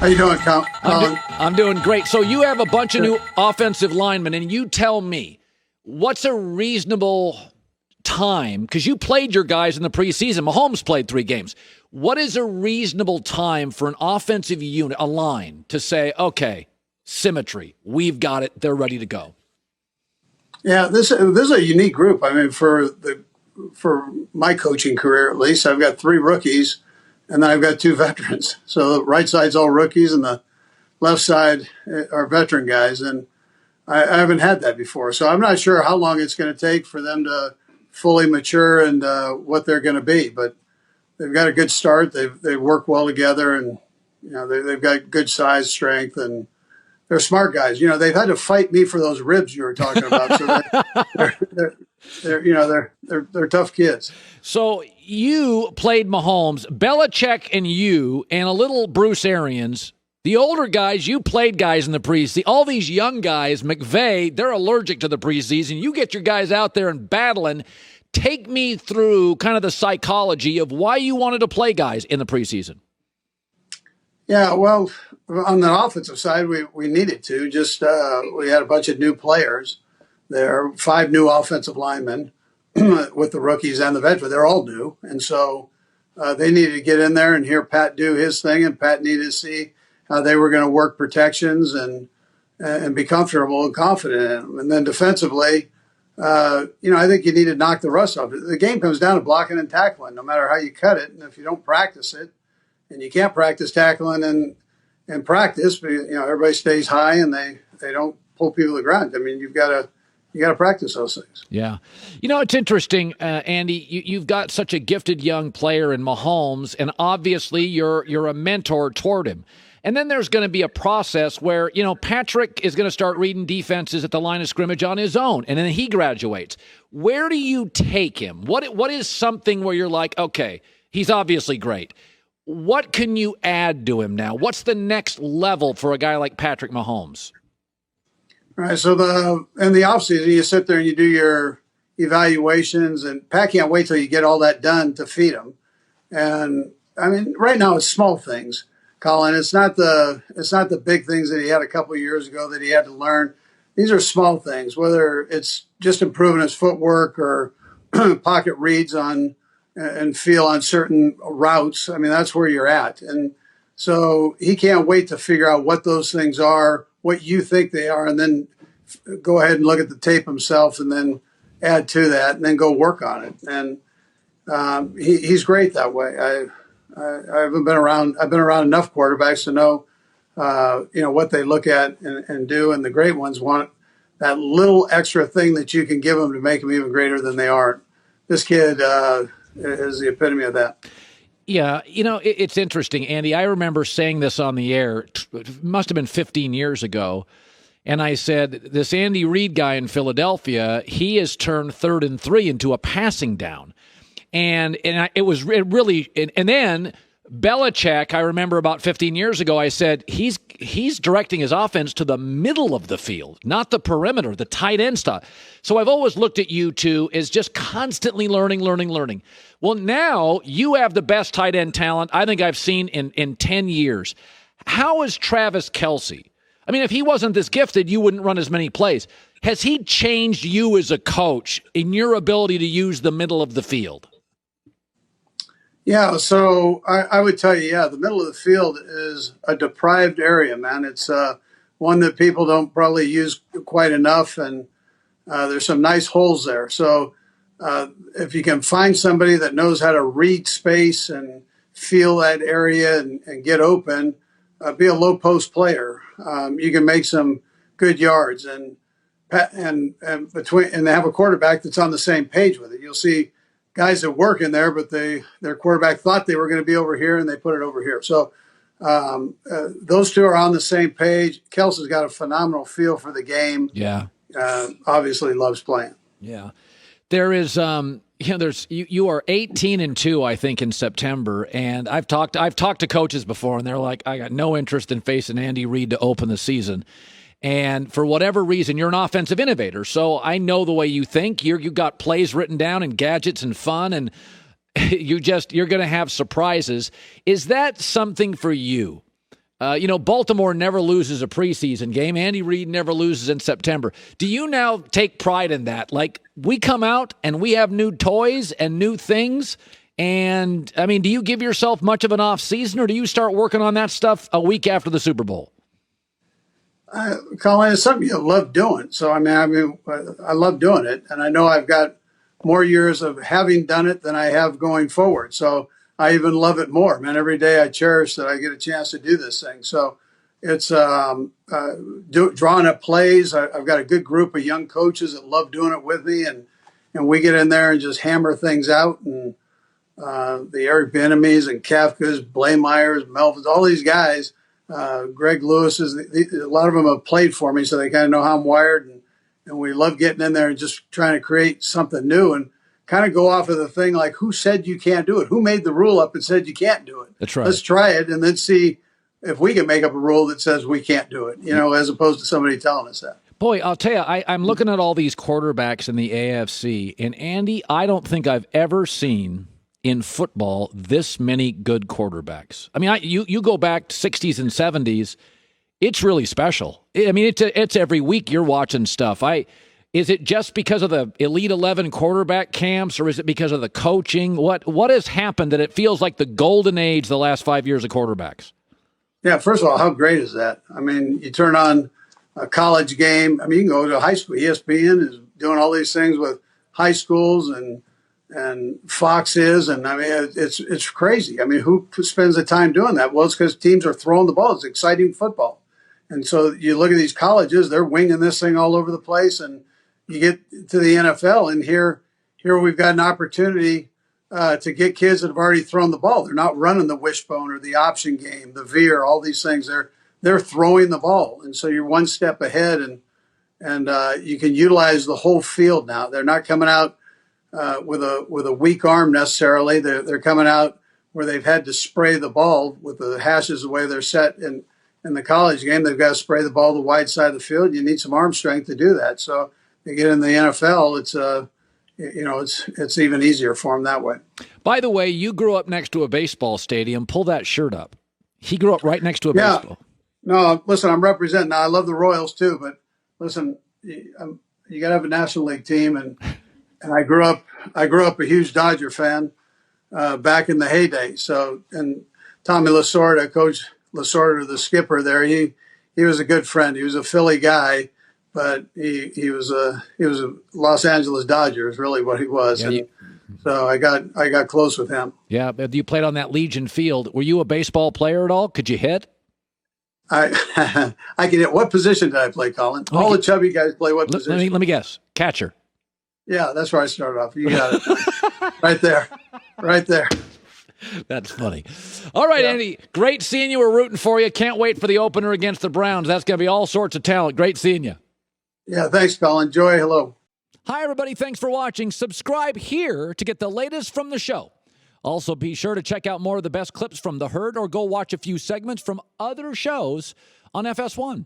How you doing, Colin? I'm doing great. So you have a bunch of new offensive linemen, and you tell me, what's a reasonable time? Because you played your guys in the preseason. Mahomes played 3 games. What is a reasonable time for an offensive unit, a line, to say, okay, symmetry, we've got it, they're ready to go? Yeah, this is a unique group. I mean, for my coaching career, at least, I've got 3 rookies, and then I've got 2 veterans. So the right side's all rookies, and the left side are veteran guys. And I haven't had that before. So I'm not sure how long it's going to take for them to fully mature and what they're going to be. But they've got a good start. They work well together, and they've got good size, strength, and they're smart guys. They've had to fight me for those ribs you were talking about. So they're tough kids. So you played Mahomes, Belichick, and you, and a little Bruce Arians. The older guys, you played guys in the preseason. All these young guys, McVay, they're allergic to the preseason. You get your guys out there and battling. Take me through kind of the psychology of why you wanted to play guys in the preseason. Yeah, well, on the offensive side, we needed to. Just we had a bunch of new players there, 5 new offensive linemen with the rookies and the veterans. They're all new. And so they needed to get in there and hear Pat do his thing, and Pat needed to see how they were going to work protections and be comfortable and confident in them. And then defensively, I think you need to knock the rust off. The game comes down to blocking and tackling, no matter how you cut it. And if you don't practice it, and you can't practice tackling and practice, but everybody stays high and they don't pull people to the ground. I mean, you got to practice those things. Yeah. It's interesting, Andy, you've got such a gifted young player in Mahomes, and obviously you're a mentor toward him. And then there's going to be a process where, Patrick is going to start reading defenses at the line of scrimmage on his own, and then he graduates. Where do you take him? What is something where you're like, okay, he's obviously great. What can you add to him now? What's the next level for a guy like Patrick Mahomes? All right, so in the offseason, you sit there and you do your evaluations, and Pat can't wait till you get all that done to feed him. And I mean, right now it's small things, Colin. It's not the big things that he had a couple of years ago that he had to learn. These are small things, whether it's just improving his footwork or pocket reads on and feel on certain routes. I mean, that's where you're at. And so he can't wait to figure out what those things are, what you think they are, and then go ahead and look at the tape himself and then add to that and then go work on it. And he's great that way. I've been around enough quarterbacks to know, what they look at and do. And the great ones want that little extra thing that you can give them to make them even greater than they are. This kid is the epitome of that. Yeah, it's interesting, Andy. I remember saying this on the air. It must have been 15 years ago. And I said, this Andy Reid guy in Philadelphia, he has turned 3rd and 3 into a passing down. And then Belichick, I remember about 15 years ago, I said, he's directing his offense to the middle of the field, not the perimeter, the tight end stuff. So I've always looked at you two as just constantly learning. Well, now you have the best tight end talent I think I've seen in 10 years. How is Travis Kelce? I mean, if he wasn't this gifted, you wouldn't run as many plays. Has he changed you as a coach in your ability to use the middle of the field? Yeah, so I would tell you, the middle of the field is a deprived area, man. It's one that people don't probably use quite enough, and there's some nice holes there. So if you can find somebody that knows how to read space and feel that area and get open, be a low post player. You can make some good yards, and they have a quarterback that's on the same page with it. You'll see guys that work in there, but their quarterback thought they were going to be over here and they put it over here. So those two are on the same page. Kelce's got a phenomenal feel for the game. Yeah. Obviously loves playing. Yeah. There is, you are 18-2, I think, in September. And I've talked to coaches before, and they're like, I got no interest in facing Andy Reid to open the season. And for whatever reason, you're an offensive innovator. So I know the way you think. You got plays written down and gadgets and fun, and you're going to have surprises. Is that something for you? Baltimore never loses a preseason game. Andy Reid never loses in September. Do you now take pride in that? Like, we come out and we have new toys and new things. And, I mean, do you give yourself much of an off season, or do you start working on that stuff a week after the Super Bowl? Colin, it's something you love doing. So, I love doing it. And I know I've got more years of having done it than I have going forward. So I even love it more, man. Every day I cherish that I get a chance to do this thing. So it's drawing up plays. I've got a good group of young coaches that love doing it with me. And we get in there and just hammer things out. And the Eric Bieniemys and Kafkas, Blameyers, Melvins, all these guys, Greg Lewis, a lot of them have played for me, so they kind of know how I'm wired. And we love getting in there and just trying to create something new and kind of go off of the thing like, who said you can't do it? Who made the rule up and said you can't do it? That's right. Let's try it and then see if we can make up a rule that says we can't do it, as opposed to somebody telling us that. Boy, I'll tell you, I'm looking at all these quarterbacks in the AFC, and Andy, I don't think I've ever seen in football this many good quarterbacks. I mean, you go back to 60s and 70s, it's really special. I mean, it's every week you're watching stuff. Is it just because of the Elite 11 quarterback camps, or is it because of the coaching? What has happened that it feels like the golden age the last 5 years of quarterbacks? Yeah, first of all, how great is that? I mean, you turn on a college game. I mean, you can go to high school. ESPN is doing all these things with high schools and Fox is, and I mean, it's crazy. I mean, who spends the time doing that? Well, it's because teams are throwing the ball. It's exciting football. And so you look at these colleges, they're winging this thing all over the place. And you get to the NFL, and here we've got an opportunity to get kids that have already thrown the ball. They're not running the wishbone or the option game, the veer, all these things. They're throwing the ball. And so you're one step ahead, and you can utilize the whole field now. They're not coming out with a weak arm necessarily. They're coming out where they've had to spray the ball with the hashes the way they're set in the college game. They've got to spray the ball the wide side of the field. You need some arm strength to do that. So you get in the NFL, it's even easier for them that way. By the way, you grew up next to a baseball stadium. Pull that shirt up. He grew up right next to a baseball. No, listen, I'm representing. Now, I love the Royals too, but listen, you got to have a National League team, and I grew up a huge Dodger fan back in the heyday. So, and Tommy Lasorda, Coach Lasorda, the skipper there, he was a good friend. He was a Philly guy, but he was a Los Angeles Dodger is really what he was. Yeah, so I got close with him. Yeah, you played on that Legion field. Were you a baseball player at all? Could you hit? I can hit. What position did I play, Colin? All the chubby guys play what position? Let me guess. Catcher. Yeah, that's where I started off. You got it. Right there. That's funny. All right, yeah. Andy, great seeing you. We're rooting for you. Can't wait for the opener against the Browns. That's going to be all sorts of talent. Great seeing you. Yeah, thanks, Colin. Joy, hello. Hi, everybody. Thanks for watching. Subscribe here to get the latest from the show. Also, be sure to check out more of the best clips from The Herd, or go watch a few segments from other shows on FS1.